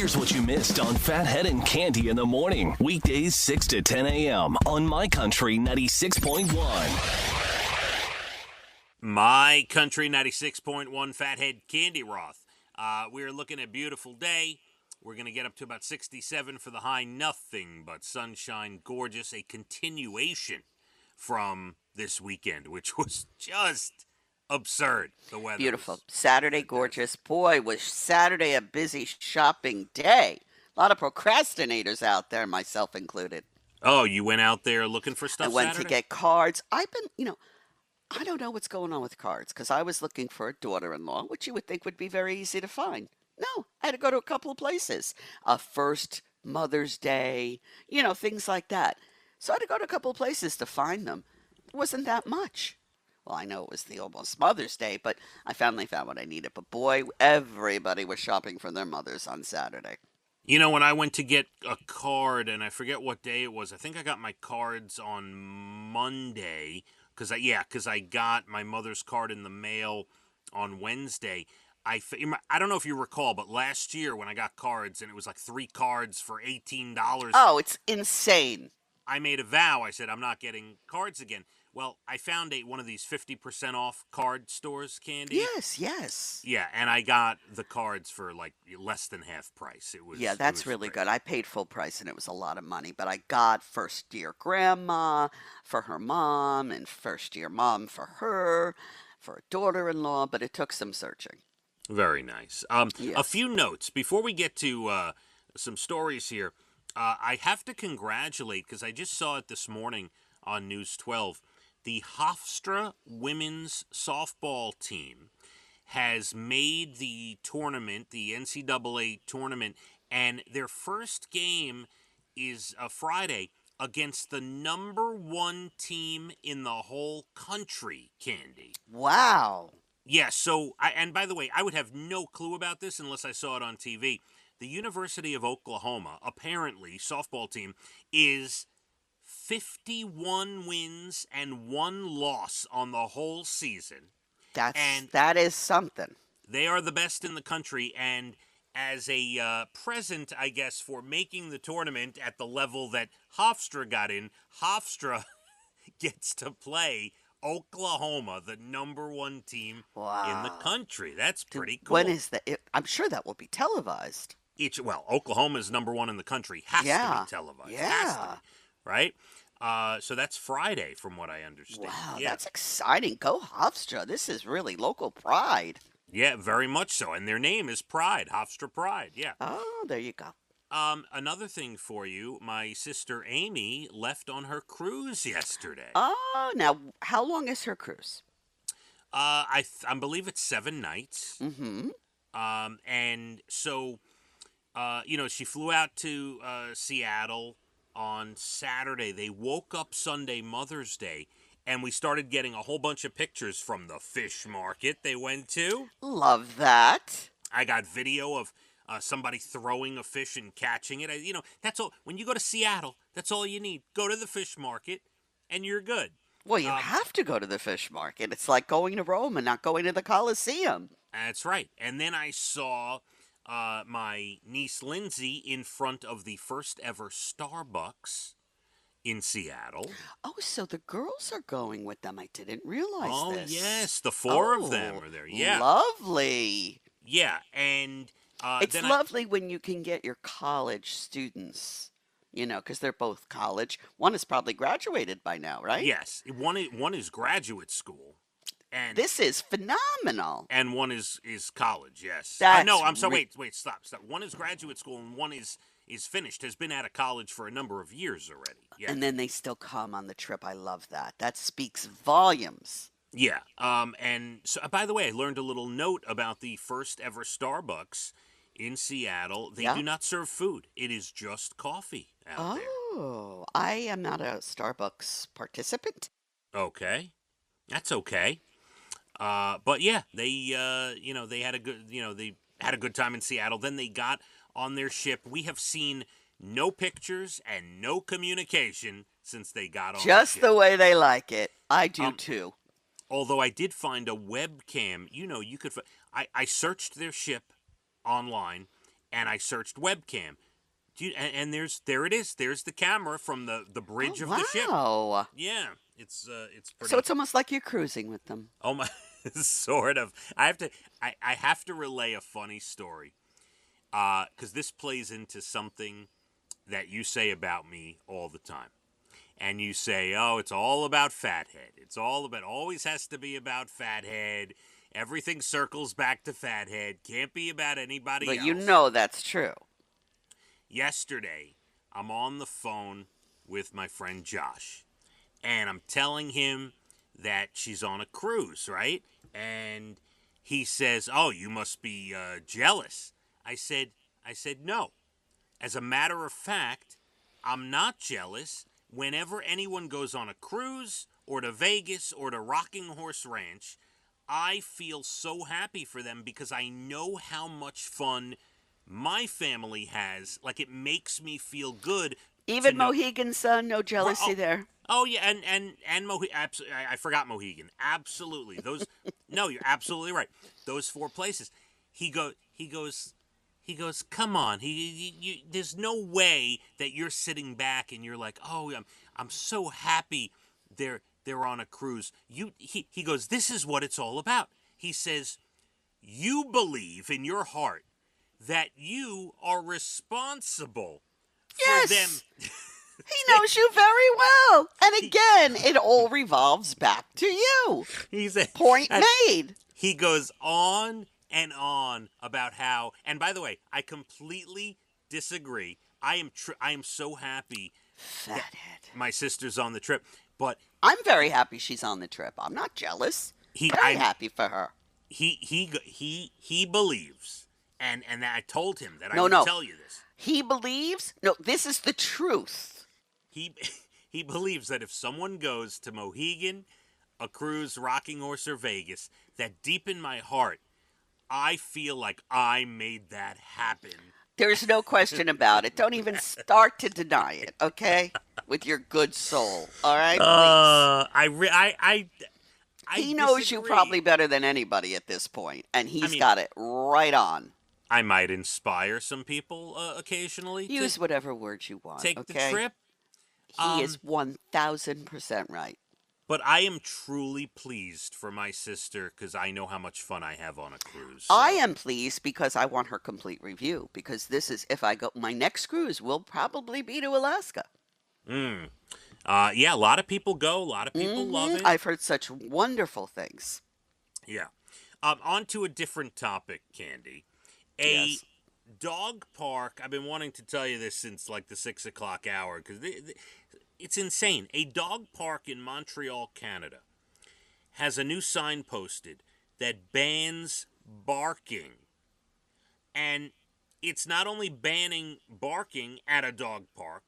Here's what you missed on Phathead and Cande in the morning. Weekdays 6 to 10 a.m. on My Country 96.1. My Country 96.1 Phathead Cande Roth. We're looking at a beautiful day. We're going to get up to about 67 for the high. Nothing but sunshine, gorgeous. A continuation from this weekend, which was just absurd. The weather. Beautiful. Saturday, gorgeous. Boy, was Saturday a busy shopping day. A lot of procrastinators out there, myself included. Oh, you went out there looking for stuff I went Saturday? to get cards. I don't know what's going on with cards because I was looking for a daughter-in-law, which you would think would be very easy to find. No, I had to go to a couple of places. A first Mother's Day, things like that. So I had to go to a couple of places to find them. It wasn't that much. Well, I know it was the almost Mother's Day, but I finally found what I needed. But boy, everybody was shopping for their mothers on Saturday. When I went to get a card, and I forget what day it was, I think I got my cards on Monday, because I got my mother's card in the mail on Wednesday. I don't know if you recall, but last year when I got cards, and it was like 3 cards for $18. Oh, it's insane. I made a vow. I said, I'm not getting cards again. Well, I found one of these 50% off card stores, Candy. Yes. Yeah, and I got the cards for like less than half price. That's really good. I paid full price, and it was a lot of money. But I got first-year grandma for her mom and first-year mom for her, for a daughter-in-law, but it took some searching. Very nice. Yes. A few notes before we get to some stories here. I have to congratulate, because I just saw it this morning on News 12, the Hofstra women's softball team has made the tournament, the NCAA tournament, and their first game is Friday against the number 1 team in the whole country, Candy. Wow. Yeah, so, and by the way, I would have no clue about this unless I saw it on TV. The University of Oklahoma, apparently, softball team, is 51 wins and 1 loss on the whole season. That is something. They are the best in the country, and as a present, I guess, for making the tournament at the level that Hofstra got in, Hofstra gets to play Oklahoma, the number 1 team in the country. That's pretty cool. When is that? I'm sure that will be televised. Oklahoma's number 1 in the country. Has to be televised. Yeah. Has to be, right? So that's Friday, from what I understand. Wow, yeah. That's exciting. Go Hofstra. This is really local pride. Yeah, very much so. And their name is Pride, Hofstra Pride. Yeah. Oh, there you go. Another thing for you, my sister Amy left on her cruise yesterday. Oh, now, how long is her cruise? I believe it's 7 nights. Mm-hmm. And so, she flew out to Seattle on Saturday. They woke up Sunday, Mother's Day, and we started getting a whole bunch of pictures from the fish market they went to. Love that. I got video of somebody throwing a fish and catching it. That's all. When you go to Seattle, that's all you need. Go to the fish market, and you're good. Well, you have to go to the fish market. It's like going to Rome and not going to the Colosseum. That's right. And then I saw my niece Lindsay in front of the first ever Starbucks in Seattle. Oh, so the girls are going with them. I didn't realize this. Oh, yes. The 4 of them are there. Yeah. Lovely. Yeah, and it's lovely when you can get your college students, because they're both college. One is probably graduated by now, right? Yes, one is graduate school, and this is phenomenal. And one is college. Yes. No, I'm sorry. Wait, stop. One is graduate school, and one is finished. Has been out of college for a number of years already. Yeah. And then they still come on the trip. I love that. That speaks volumes. Yeah. And so, by the way, I learned a little note about the first ever Starbucks in Seattle. They do not serve food. It is just coffee out there. Oh, I am not a Starbucks participant. Okay. That's okay. But yeah, they they had a good time in Seattle. Then they got on their ship. We have seen no pictures and no communication since they got on Just the ship. The way they like it. I do too. Although I did find a webcam. You could. I searched their ship online, and I searched webcam. And there it is. There's the camera from the bridge of the ship. Wow. Yeah, it's pretty. So it's almost like you're cruising with them. Oh my, sort of. I have to relay a funny story, because this plays into something that you say about me all the time. And you say, oh, it's all about Phathead. It's always has to be about Phathead. Everything circles back to Phathead. Can't be about anybody else. But you know that's true. Yesterday, I'm on the phone with my friend Josh, and I'm telling him that she's on a cruise, right? And he says, oh, you must be jealous. I said, no. As a matter of fact, I'm not jealous. Whenever anyone goes on a cruise or to Vegas or to Rocking Horse Ranch, I feel so happy for them because I know how much fun my family has. Like, it makes me feel good. Even Mohegan's son, no jealousy there. Oh yeah, and I forgot Mohegan. Absolutely, those. No, you're absolutely right. Those 4 places. He goes. Come on. There's no way that you're sitting back and you're like, oh, I'm so happy they're on a cruise. He goes, this is what it's all about. He says, you believe in your heart that you are responsible for them. He knows you very well. And again, it all revolves back to you. Point made. He goes on and on about how, and by the way, I completely disagree. I am so happy that my sister's on the trip, but I'm very happy she's on the trip. I'm not jealous. I'm happy for her. He believes. And I told him that I would tell you this. He believes? No, this is the truth. He believes that if someone goes to Mohegan, a cruise, Rocking Horse, or Vegas, that deep in my heart, I feel like I made that happen. There's no question about it. Don't even start to deny it, okay? With your good soul, all right? He knows you probably better than anybody at this point, and he's got it right on. I might inspire some people occasionally. Use whatever words you want. Take the trip. He is 1,000% right. But I am truly pleased for my sister because I know how much fun I have on a cruise. So. I am pleased because I want her complete review. Because this is, if I go, my next cruise will probably be to Alaska. Yeah, a lot of people go. A lot of people love it. I've heard such wonderful things. Yeah. On to a different topic, Candy. A dog park. I've been wanting to tell you this since like the 6 o'clock hour because it's insane. A dog park in Montreal, Canada, has a new sign posted that bans barking. And it's not only banning barking at a dog park.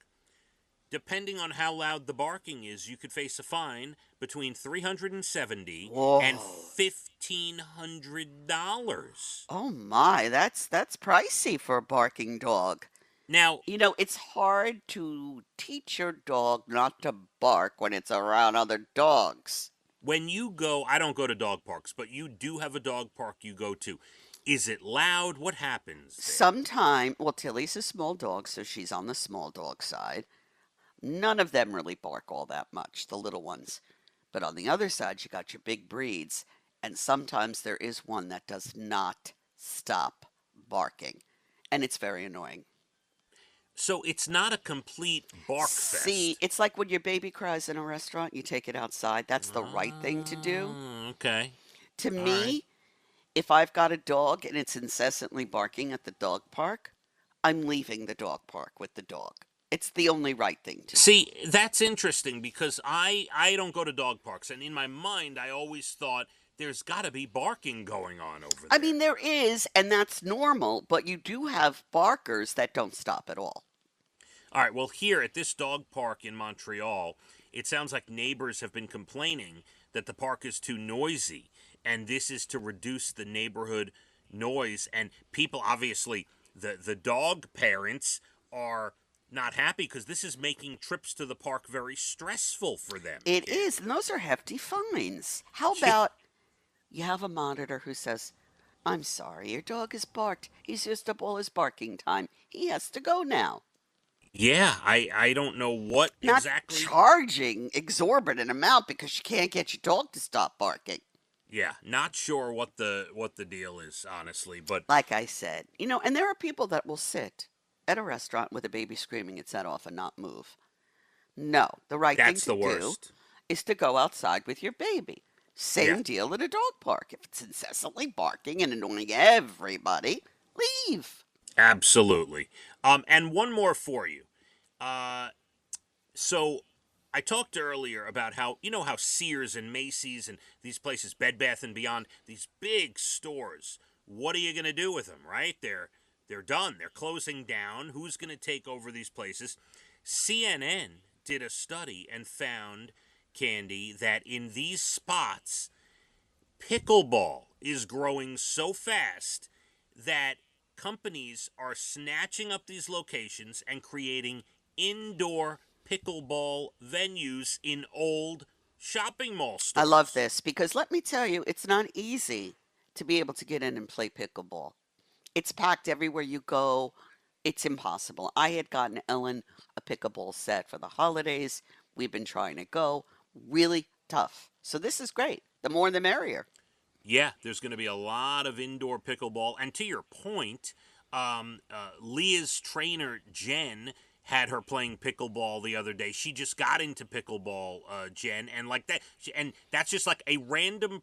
Depending on how loud the barking is, you could face a fine between $370 and $1,500. Oh my, that's pricey for a barking dog. Now, you know, it's hard to teach your dog not to bark when it's around other dogs. When you go, I don't go to dog parks, but you do have a dog park you go to. Is it loud? What happens there? Sometimes, well, Tilly's a small dog, so she's on the small dog side. None of them really bark all that much, the little ones. But on the other side, you got your big breeds, and sometimes there is one that does not stop barking, and it's very annoying. So it's not a complete bark fest. See, it's like when your baby cries in a restaurant, you take it outside. That's the right thing to do. Okay. To me, if I've got a dog and it's incessantly barking at the dog park, I'm leaving the dog park with the dog. It's the only right thing to do. See, that's interesting because I don't go to dog parks. And in my mind, I always thought there's got to be barking going on over there. I mean, there is, and that's normal. But you do have barkers that don't stop at all. All right, well, here at this dog park in Montreal, it sounds like neighbors have been complaining that the park is too noisy. And this is to reduce the neighborhood noise. And people, obviously, the dog parents are not happy because this is making trips to the park very stressful for them. It is, and those are hefty fines. How about you have a monitor who says, I'm sorry, your dog has barked. He's used up all his barking time. He has to go now. Yeah, I don't know what Not exactly. charging exorbitant amount because you can't get your dog to stop barking. Yeah, not sure what the deal is, honestly, but Like I said, and there are people that will sit at a restaurant with a baby screaming its head off and not move. No, the right thing that's to the do worst. is to go outside with your baby. Yeah, Same deal at a dog park. If it's incessantly barking and annoying everybody, leave. absolutely. And one more for you. Uh, so I talked earlier about how how Sears and Macy's and these places, Bed Bath and Beyond, these big stores. What are you gonna do with them? Right? They're done. They're closing down. Who's gonna take over these places? CNN did a study and found, Candy, that in these spots, pickleball is growing so fast that companies are snatching up these locations and creating indoor pickleball venues in old shopping mall I love stores. this because let me tell you, it's not easy to be able to get in and play pickleball. It's packed everywhere you go. It's impossible. I had gotten Ellen a pickleball set for the holidays. We've been trying to go. Really tough. So this is great. The more the merrier. Yeah, there's going to be a lot of indoor pickleball. And to your point, Leah's trainer, Jen, had her playing pickleball the other day. She just got into pickleball, Jen, and like that, and that's just like a random,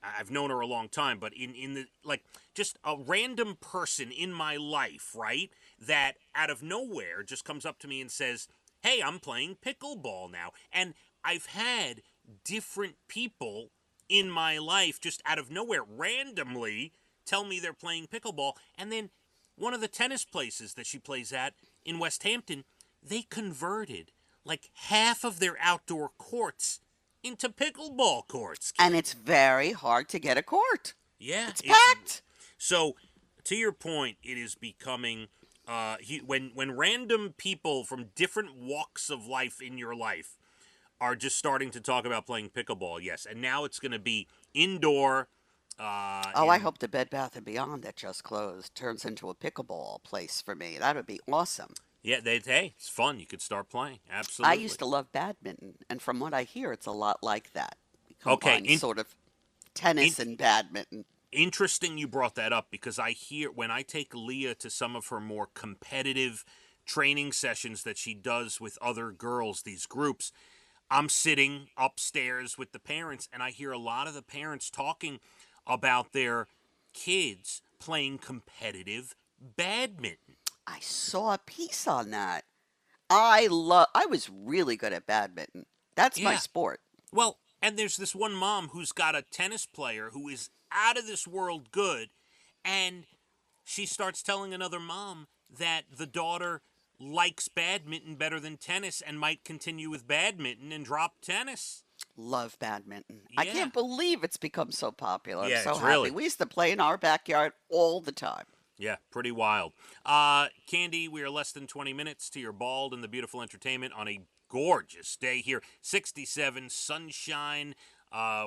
I've known her a long time, but in the like just a random person in my life, right? That out of nowhere just comes up to me and says, "Hey, I'm playing pickleball now," and I've had different people in my life just out of nowhere randomly tell me they're playing pickleball. And then one of the tennis places that she plays at in West Hampton, they converted like half of their outdoor courts into pickleball courts. And it's very hard to get a court. Yeah, It's it's packed. so. To your point, it is becoming when random people from different walks of life in your life are just starting to talk about playing pickleball. Yes, and now it's going to be indoor. Oh, I In hope the Bed Bath and Beyond that just closed turns into a pickleball place for me. That would be awesome. Yeah, hey, it's fun. You could start playing. I Absolutely. used to love badminton, and from what I hear, it's a lot like that. It Okay, combines sort of in, tennis and badminton. interesting you brought that up because I hear when I take Leah to some of her more competitive training sessions that she does with other girls, these groups, I'm sitting upstairs with the parents and I hear a lot of the parents talking about their kids playing competitive badminton. I saw a piece on that. I was really good at badminton. That's my Yeah. sport. Well, and there's this one mom who's got a tennis player who is out of this world good, and she starts telling another mom that the daughter likes badminton better than tennis and might continue with badminton and drop tennis. Love badminton. I Yeah. can't believe it's become so popular. I'm Yeah, so it's happy. really. We used to play in our backyard all the time. Yeah, pretty wild. Candy, we are less than 20 minutes to your bald and the beautiful entertainment on a gorgeous day here. 67, sunshine.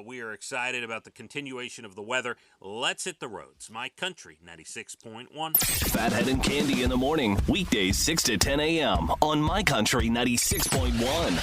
We are excited about the continuation of the weather. Let's hit the roads. My Country 96.1. Fathead and Candy in the morning, weekdays 6 to 10 a.m. on My Country 96.1.